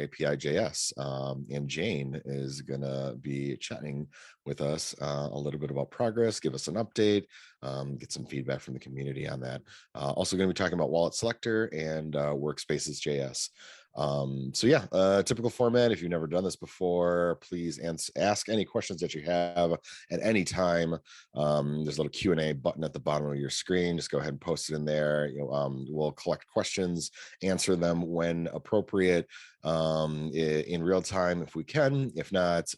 API JS. And Jane is going to be chatting with us a little bit about progress, give us an update, get some feedback from the community on that. Also going to be talking about Wallet Selector and Workspaces JS. So yeah, typical format. If you've never done this before, please ask any questions that you have at any time. There's a little Q&A button at the bottom of your screen. Just go ahead and post it in there. We'll collect questions, answer them when appropriate, in real time if we can. If not,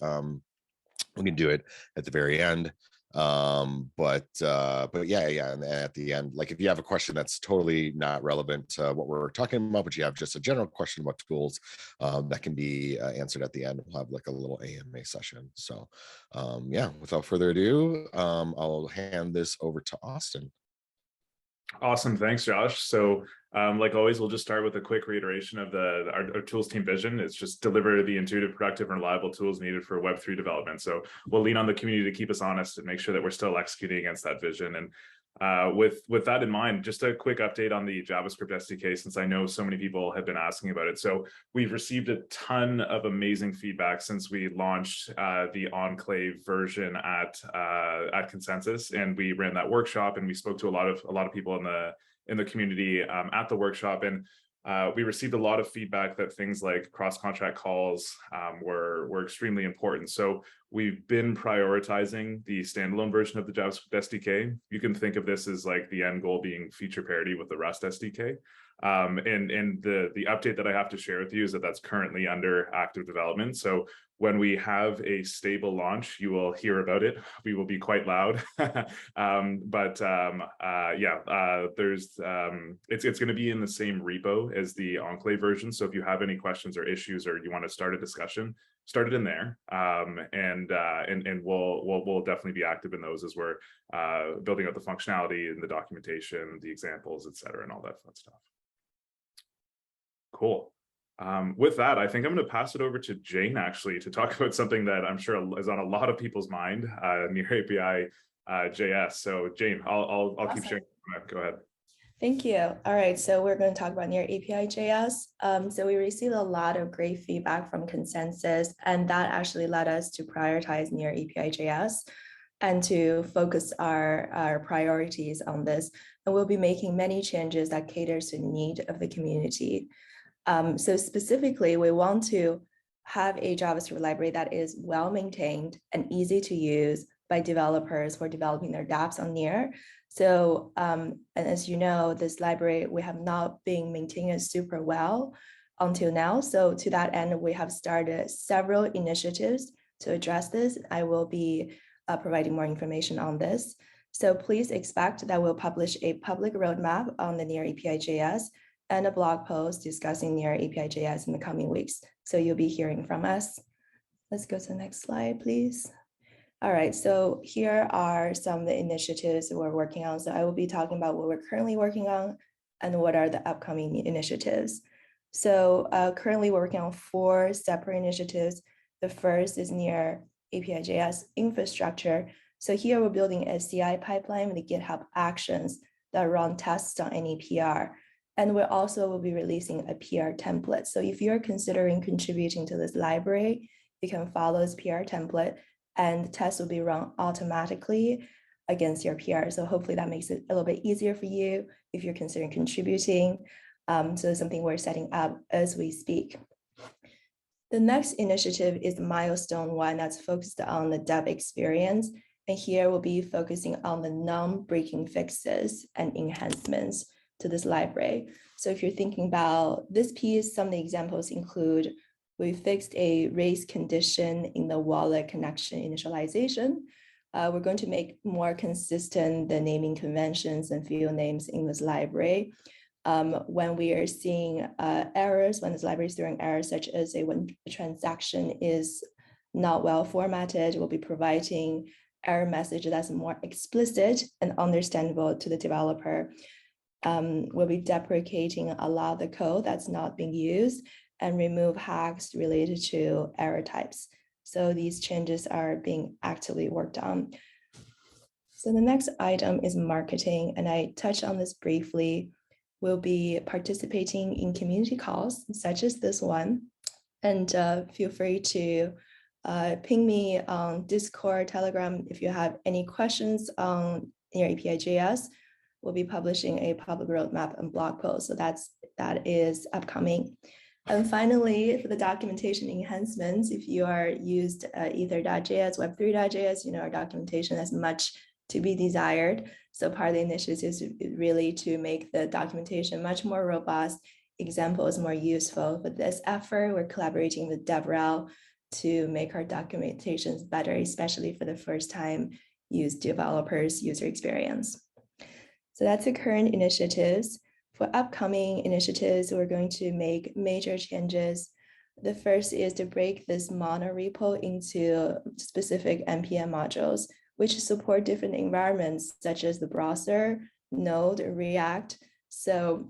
we can do it at the very end. But yeah, and at the end, like if you have a question that's totally not relevant to what we're talking about, but you have just a general question about tools, that can be answered at the end. We'll have like a little AMA session. So yeah, without further ado, I'll hand this over to Austin. Awesome. Thanks, Josh. So like always, we'll just start with a quick reiteration of our tools team vision. It's just deliver the intuitive, productive, and reliable tools needed for Web3 development. So we'll lean on the community to keep us honest and make sure that we're still executing against that vision. And with that in mind, just a quick update on the JavaScript SDK, since I know so many people have been asking about it. So we've received a ton of amazing feedback since we launched the Enclave version at Consensus, and we ran that workshop, and we spoke to a lot of people in the community at the workshop, and we received a lot of feedback that things like cross-contract calls were extremely important. So we've been prioritizing the standalone version of the JavaScript SDK. You can think of this as like the end goal being feature parity with the Rust SDK. And the update that I have to share with you is that that's currently under active development. So when we have a stable launch, you will hear about it. We will be quite loud, yeah, it's going to be in the same repo as the Enclave version. So if you have any questions or issues, or you want to start a discussion, start it in there, and we'll definitely be active in those as we're building out the functionality and the documentation, the examples, etc., and all that fun stuff. Cool. With that, I think I'm going to pass it over to Jane, actually, to talk about something that I'm sure is on a lot of people's mind, near API JS. So Jane, I'll awesome. Keep sharing. Go ahead. Thank you. All right, so we're going to talk about near API JS. So we received a lot of great feedback from Consensus, and that actually led us to prioritize near API JS and to focus our priorities on this. And we'll be making many changes that caters to the need of the community. So specifically, we want to have a JavaScript library that is well-maintained and easy to use by developers who are developing their dApps on Near. So, and as you know, this library, we have not been maintaining it super well until now. So to that end, we have started several initiatives to address this. I will be providing more information on this. So please expect that we'll publish a public roadmap on the Near API JS and a blog post discussing Near API JS in the coming weeks. So you'll be hearing from us. Let's go to the next slide, please. All right, so here are some of the initiatives we're working on. So I will be talking about what we're currently working on and what are the upcoming initiatives. So currently we're working on 4 separate initiatives. The first is Near API JS infrastructure. So here we're building a CI pipeline with the GitHub Actions that run tests on any PR. And we also will be releasing a PR template. So if you're considering contributing to this library, you can follow this PR template, and tests will be run automatically against your PR. So hopefully that makes it a little bit easier for you if you're considering contributing. So it's something we're setting up as we speak. The next initiative is milestone 1 that's focused on the dev experience. And here we'll be focusing on the non-breaking fixes and enhancements to this library. So if you're thinking about this piece, some of the examples include we fixed a race condition in the wallet connection initialization. We're going to make more consistent the naming conventions and field names in this library. When we are seeing errors, when this library is throwing errors, such as when a transaction is not well formatted, we'll be providing error message that's more explicit and understandable to the developer. We'll be deprecating a lot of the code that's not being used and remove hacks related to error types. So these changes are being actively worked on. So the next item is marketing, and I touched on this briefly. We'll be participating in community calls such as this one And feel free to ping me on Discord, Telegram if you have any questions on your API.js. We'll be publishing a public roadmap and blog post. So that is upcoming. And finally, for the documentation enhancements, if you are used Ether.js, Web3.js, our documentation has much to be desired. So part of the initiative is really to make the documentation much more robust, examples more useful. For this effort, we're collaborating with DevRel to make our documentations better, especially for the first time use developers user experience. So that's the current initiatives. For upcoming initiatives, we're going to make major changes. The first is to break this mono repo into specific NPM modules, which support different environments, such as the browser, Node, React. So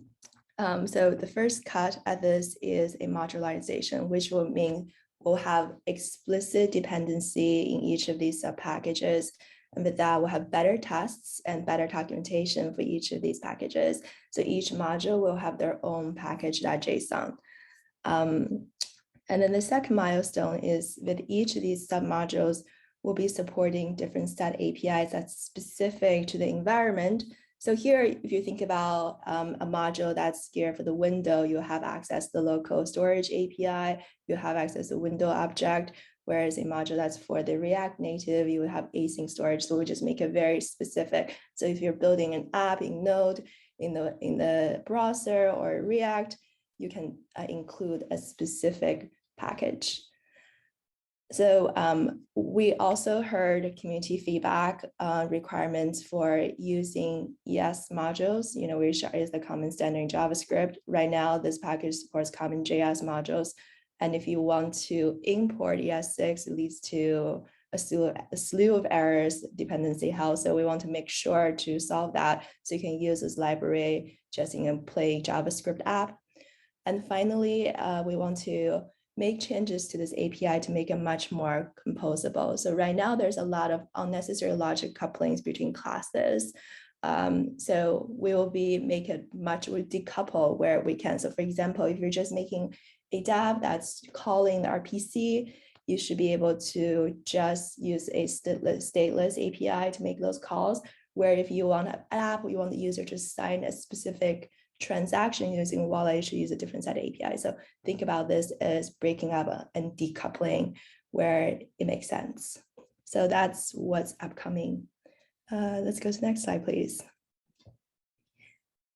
the first cut at this is a modularization, which will mean we'll have explicit dependency in each of these sub-packages. And with that, we'll have better tests and better documentation for each of these packages. So each module will have their own package.json. And then the second milestone is with each of these submodules, we'll be supporting different set APIs that's specific to the environment. So here, if you think about a module that's geared for the window, you'll have access to the local storage API, you have access to window object, whereas a module that's for the React Native, you would have async storage. So we just make it very specific. So if you're building an app in Node, in the browser or React, you can include a specific package. So we also heard community feedback on requirements for using ES modules, which is the common standard in JavaScript. Right now, this package supports common JS modules. And if you want to import ES6, it leads to a slew of errors, dependency hell. So we want to make sure to solve that so you can use this library just in a plain JavaScript app. And finally, we want to make changes to this API to make it much more composable. So right now, there's a lot of unnecessary logic couplings between classes. So we will we'll decouple where we can. So for example, if you're just making a DApp that's calling the RPC, you should be able to just use a stateless API to make those calls, where if you want an app, you want the user to sign a specific transaction using Wallet, you should use a different set of API. So think about this as breaking up and decoupling where it makes sense. So that's what's upcoming. Let's go to the next slide, please.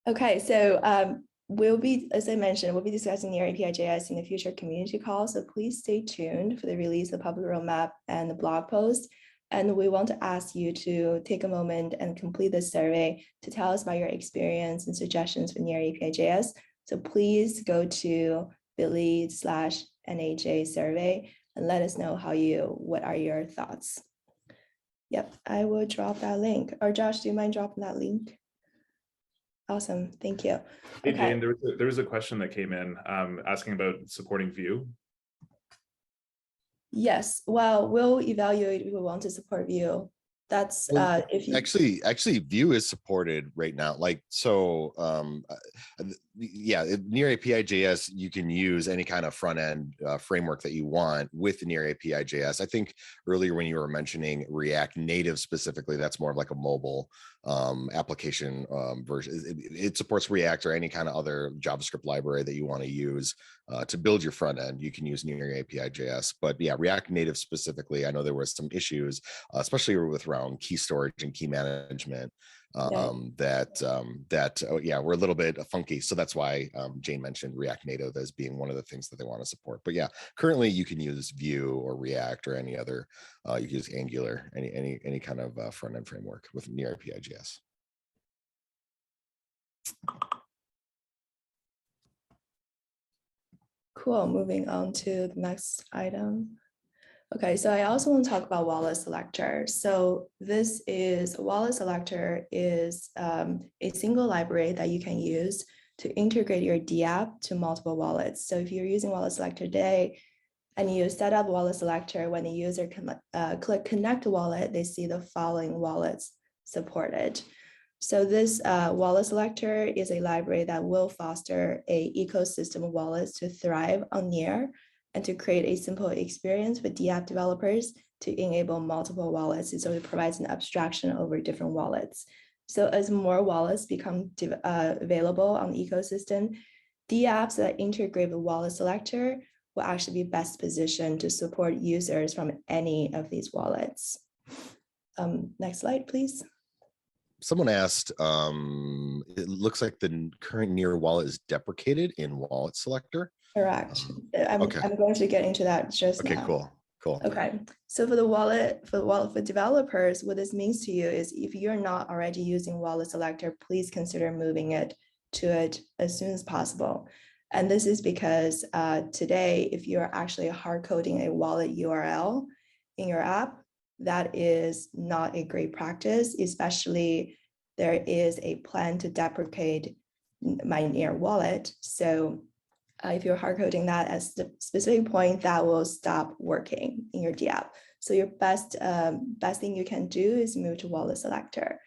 Okay, so we'll be, as I mentioned, we'll be discussing Near API.js in the future community call. So please stay tuned for the release of the public roadmap and the blog post. And we want to ask you to take a moment and complete this survey to tell us about your experience and suggestions for Near API.js. So please go to bit.ly/NAJ survey and let us know what are your thoughts. Yep, I will drop that link. Or Josh, do you mind dropping that link? Awesome, thank you. Hey, Jane, there was a question that came in asking about supporting Vue. Yes, well, we'll evaluate if we want to support Vue. That's if you actually Vue is supported right now. Yeah, Near API.js, you can use any kind of front end framework that you want with Near API.js. I think earlier when you were mentioning React Native specifically, that's more of like a mobile application version. It supports React or any kind of other JavaScript library that you want to use to build your front end. You can use Near API.js, but yeah, React Native specifically, I know there was some issues, especially with around key storage and key management that were a little bit funky. So that's why Jane mentioned React Native as being one of the things that they want to support. But yeah, currently you can use Vue or React or any other, you can use Angular, any kind of front end framework with Near API.js. Cool, moving on to the next item. Okay, so I also want to talk about Wallet Selector. So Wallet Selector is a single library that you can use to integrate your DApp to multiple wallets. So if you're using Wallet Selector today and you set up Wallet Selector, when the user can click Connect to Wallet, they see the following wallets supported. So this Wallet Selector is a library that will foster an ecosystem of wallets to thrive on Near. and to create a simple experience for DApp developers to enable multiple wallets. So it provides an abstraction over different wallets. So as more wallets become available on the ecosystem, DApps that integrate with Wallet Selector will actually be best positioned to support users from any of these wallets. Next slide, please. Someone asked, it looks like the current Near wallet is deprecated in Wallet Selector. Correct. Okay. I'm going to get into that just now. Okay, cool. Okay, so for the wallet, for developers, what this means to you is if you're not already using Wallet Selector, please consider moving it to it as soon as possible. And this is because today, if you're actually hard coding a wallet URL in your app, that is not a great practice, especially there is a plan to deprecate my Near wallet. So if you're hard coding that at a specific point, that will stop working in your DApp. So your best thing you can do is move to Wallet Selector.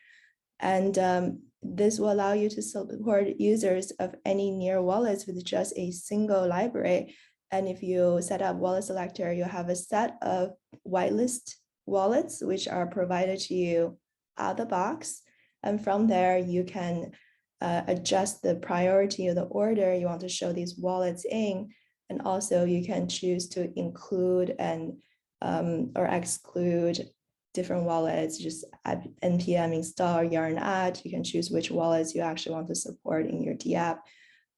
And this will allow you to support users of any Near wallets with just a single library. And if you set up Wallet Selector, you have a set of whitelist wallets, which are provided to you out of the box. And from there, you can adjust the priority of the order you want to show these wallets in. And also you can choose to include and or exclude different wallets, just add npm install or yarn add. You can choose which wallets you actually want to support in your DApp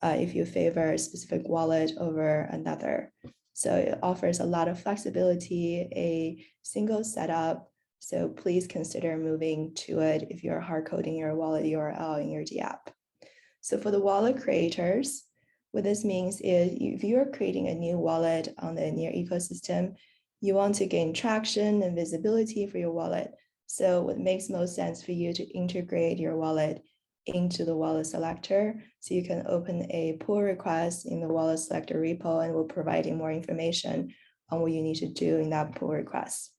if you favor a specific wallet over another. So it offers a lot of flexibility, a single setup. So please consider moving to it if you're hard coding your wallet URL in your DApp. So for the wallet creators, what this means is if you're creating a new wallet on the Near ecosystem, you want to gain traction and visibility for your wallet. So what makes most sense for you to integrate your wallet into the Wallet Selector. So you can open a pull request in the Wallet Selector repo and we'll provide you more information on what you need to do in that pull request.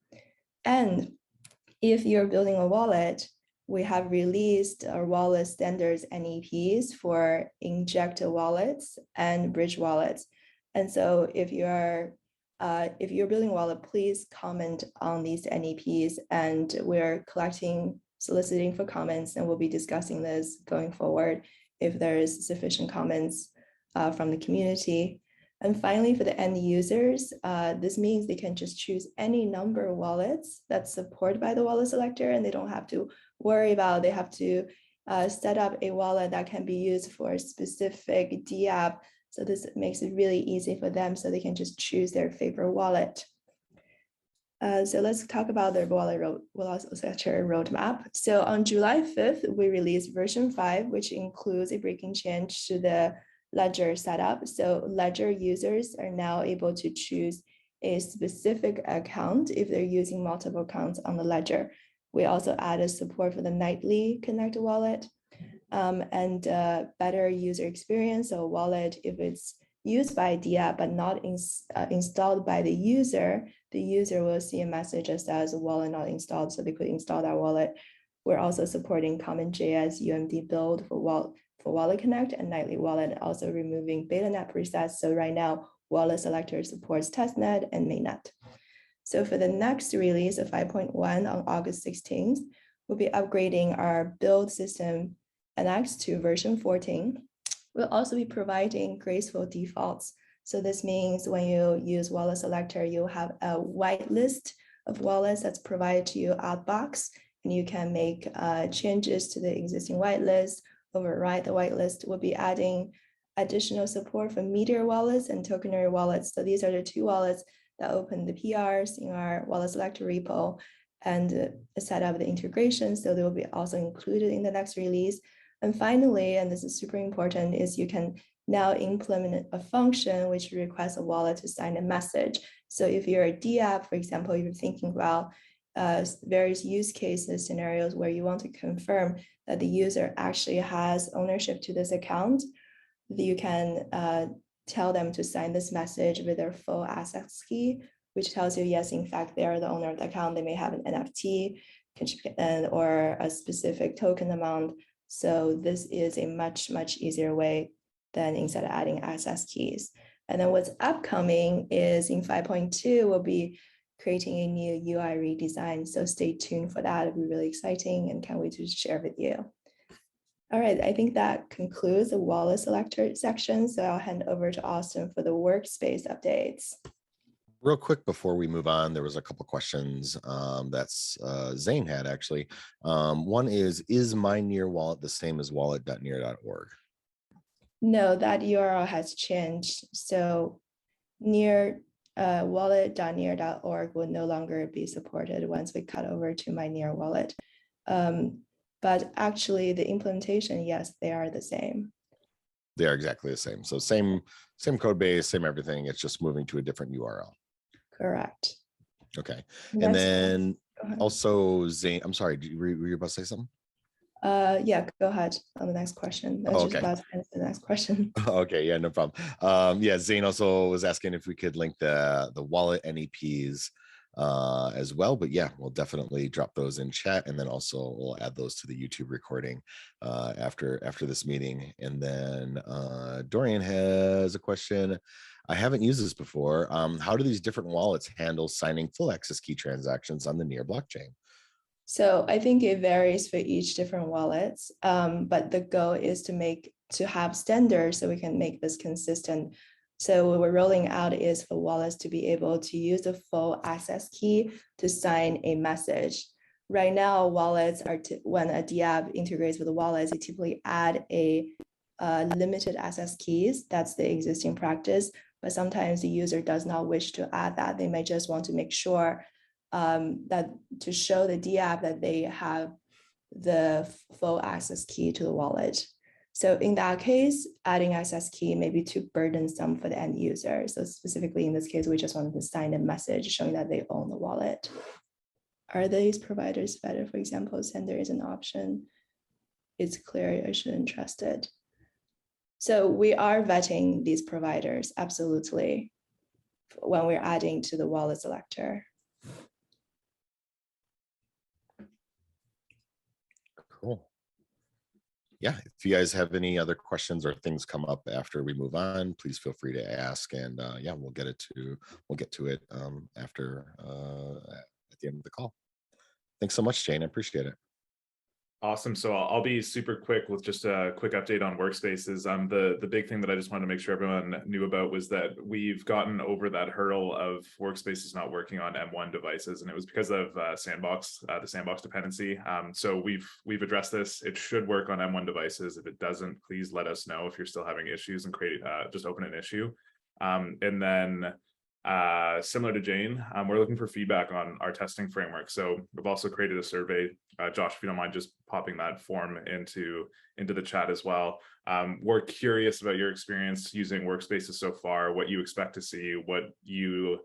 And if you're building a wallet, we have released our wallet standards NEPs for injector wallets and bridge wallets. And so if you're building a wallet, please comment on these NEPs, and we're soliciting for comments, and we'll be discussing this going forward if there is sufficient comments from the community. And finally, for the end users, this means they can just choose any number of wallets that's supported by the Wallet Selector, and they don't have to worry about they have to set up a wallet that can be used for a specific DApp. So this makes it really easy for them, so they can just choose their favorite wallet. So let's talk about the Wallet Selector roadmap. So on July 5th, we released version 5, which includes a breaking change to the Ledger setup. So Ledger users are now able to choose a specific account if they're using multiple accounts on the Ledger. We also added support for the nightly connect wallet and better user experience. So wallet, if it's used by a DApp but not installed by the user will see a message that says wallet not installed, so they could install that wallet. We're also supporting common JS UMD build for Wallet Connect and Nightly Wallet, also removing BetaNet presets. So right now, Wallet Selector supports testnet and mainnet. So for the next release of 5.1 on August 16th, we'll be upgrading our build system NX to version 14. We'll also be providing graceful defaults. So this means when you use Wallet Selector, you'll have a whitelist of wallets that's provided to you out box, and you can make changes to the existing whitelist, override the whitelist. We'll be adding additional support for Meteor wallets and tokenary wallets. So these are the two wallets that open the PRs in our Wallet Selector repo and set up the integration. So they will be also included in the next release. And finally, and this is super important, is you can now implement a function which requests a wallet to sign a message. So if you're a DApp, for example, you're thinking about various use cases, scenarios where you want to confirm that the user actually has ownership to this account, you can tell them to sign this message with their full access key, which tells you, yes, in fact, they are the owner of the account. They may have an NFT or a specific token amount. So this is a much, much easier way than instead of adding access keys. And then what's upcoming is in 5.2, we'll be creating a new UI redesign. So stay tuned for that. It'll be really exciting and can't wait to share with you. All right, I think that concludes the Wallet Selector section. So I'll hand over to Austin for the workspace updates. Real quick before we move on, there was a couple questions that's Zane had actually. One is my near wallet the same as wallet.near.org? No, that URL has changed. So near wallet.near.org will no longer be supported once we cut over to my near wallet. But actually the implementation, yes, they are the same. They are exactly the same. So same code base, same everything. It's just moving to a different URL. Correct. Okay. Next And then one. also Zane, I'm sorry, were you about to say something? Yeah, go ahead on the next question. I was just about to answer the next question. Okay, yeah, no problem. Yeah, Zane also was asking if we could link the wallet NEPs as well, but yeah, we'll definitely drop those in chat, and then also we'll add those to the YouTube recording after this meeting. And then Dorian has a question. I haven't used this before. How do these different wallets handle signing full access key transactions on the Near blockchain? So I think it varies for each different wallets, but the goal is to have standards so we can make this consistent. So what we're rolling out is for wallets to be able to use the full access key to sign a message. Right now, wallets are when a DApp integrates with the wallets, they typically add a limited access keys. That's the existing practice, but sometimes the user does not wish to add that. They may just want to make sure that to show the DApp that they have the full access key to the wallet. So in that case, adding access key may be too burdensome for the end user. So specifically in this case, we just wanted to sign a message showing that they own the wallet. Are these providers better? For example, sender is an option. It's clear I shouldn't trust it. So we are vetting these providers, absolutely, when we're adding to the wallet selector. Cool. Yeah, if you guys have any other questions or things come up after we move on, please feel free to ask, and yeah, we'll get to it after at the end of the call. Thanks so much, Jane. I appreciate it. Awesome. So I'll be super quick with just a quick update on Workspaces. The big thing that I just wanted to make sure everyone knew about was that we've gotten over that hurdle of Workspaces not working on M1 devices, and it was because of the sandbox dependency. So we've addressed this. It should work on M1 devices. If it doesn't, please let us know if you're still having issues and just open an issue. And then similar to Jane, we're looking for feedback on our testing framework. So we've also created a survey. Josh, if you don't mind just popping that form into the chat as well. We're curious about your experience using Workspaces so far, what you expect to see, what you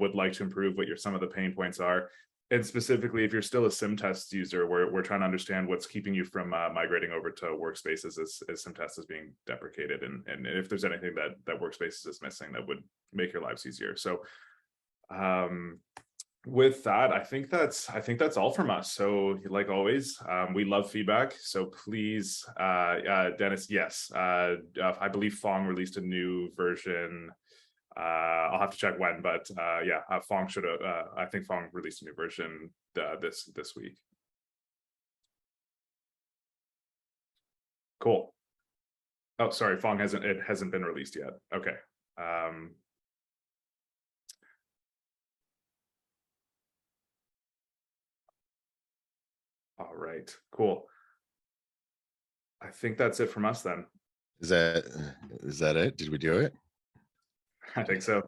would like to improve, what some of the pain points are. And specifically, if you're still a SimTest user, we're trying to understand what's keeping you from migrating over to Workspaces as SimTest is being deprecated, and if there's anything that Workspaces is missing that would make your lives easier. So with that, I think that's all from us. So like always, we love feedback. So please, Dennis, yes, I believe Fong released a new version. I'll have to check when, but yeah, Fong should have. I think Fong released a new version this week. Cool. Oh, sorry, Fong hasn't been released yet. Okay. All right. Cool. I think that's it from us then. Is that it? Did we do it? I think so.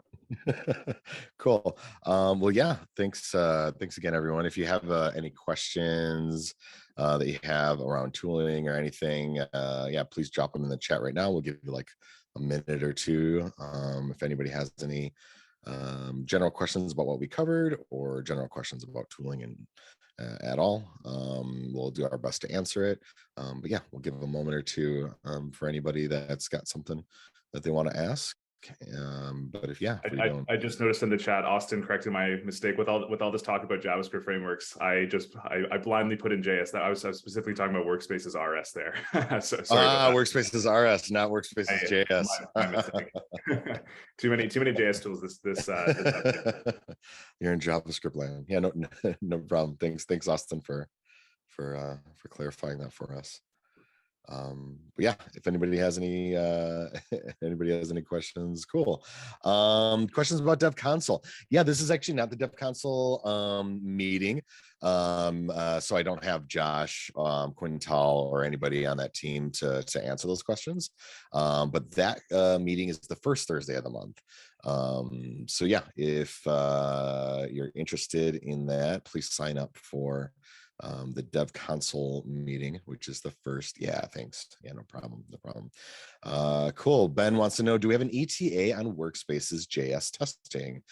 Cool. Well, yeah, thanks again, everyone. If you have any questions that you have around tooling or anything, yeah, please drop them in the chat right now. We'll give you like a minute or two. If anybody has any general questions about what we covered or general questions about tooling and at all, we'll do our best to answer it. But yeah, we'll give a moment or two for anybody that's got something that they want to ask. But if we don't, I just noticed in the chat, Austin corrected my mistake with all this talk about JavaScript frameworks. I blindly put in JS. That I was specifically talking about Workspaces RS there. So, sorry about that. Workspaces RS, not Workspaces JS. My mistake. too many JS tools. This You're in JavaScript land. Yeah, no problem. Thanks Austin for clarifying that for us. But yeah, if anybody has any questions, cool. Questions about Dev Console. Yeah, this is actually not the Dev Console meeting. So I don't have Josh, Quintal, or anybody on that team to answer those questions. But that meeting is the first Thursday of the month. So yeah, if you're interested in that, please sign up for the Dev Console meeting, which is the first. Yeah, thanks. Yeah, no problem. Cool. Ben wants to know, do we have an ETA on Workspaces JS testing?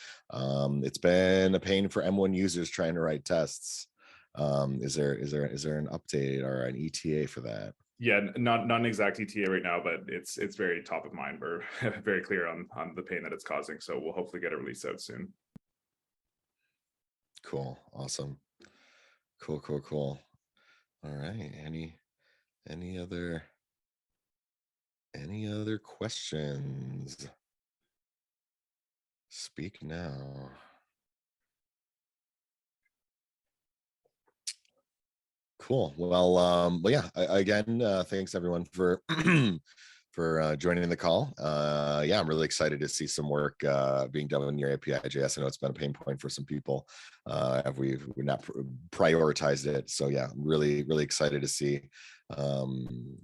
It's been a pain for M1 users trying to write tests. Is there an update or an ETA for that? Yeah, not an exact ETA right now, but it's very top of mind. We're very clear on the pain that it's causing, so we'll hopefully get a release out soon. Cool. Awesome. Cool. All right. Any other questions? Speak now. Cool. Well, yeah, again, thanks everyone for for joining the call. Yeah, I'm really excited to see some work being done in your API.js. I know it's been a pain point for some people. We've not prioritized it. So yeah, I'm really excited to see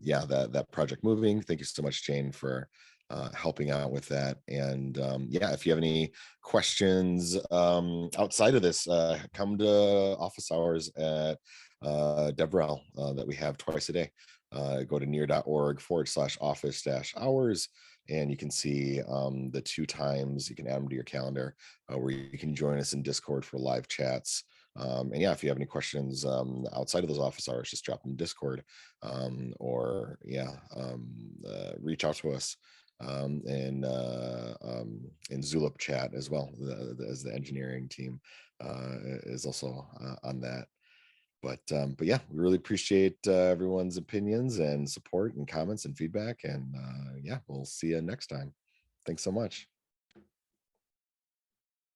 yeah, that project moving. Thank you so much, Jane, for helping out with that. And yeah, if you have any questions outside of this, come to office hours at DevRel that we have twice a day. Go to near.org/office-hours, and you can see the 2 times. You can add them to your calendar where you can join us in Discord for live chats. And yeah, if you have any questions outside of those office hours, just drop them in Discord, or yeah, reach out to us in Zulip chat as well, as the engineering team is also on that. But yeah, we really appreciate everyone's opinions and support and comments and feedback. And yeah, we'll see you next time. Thanks so much.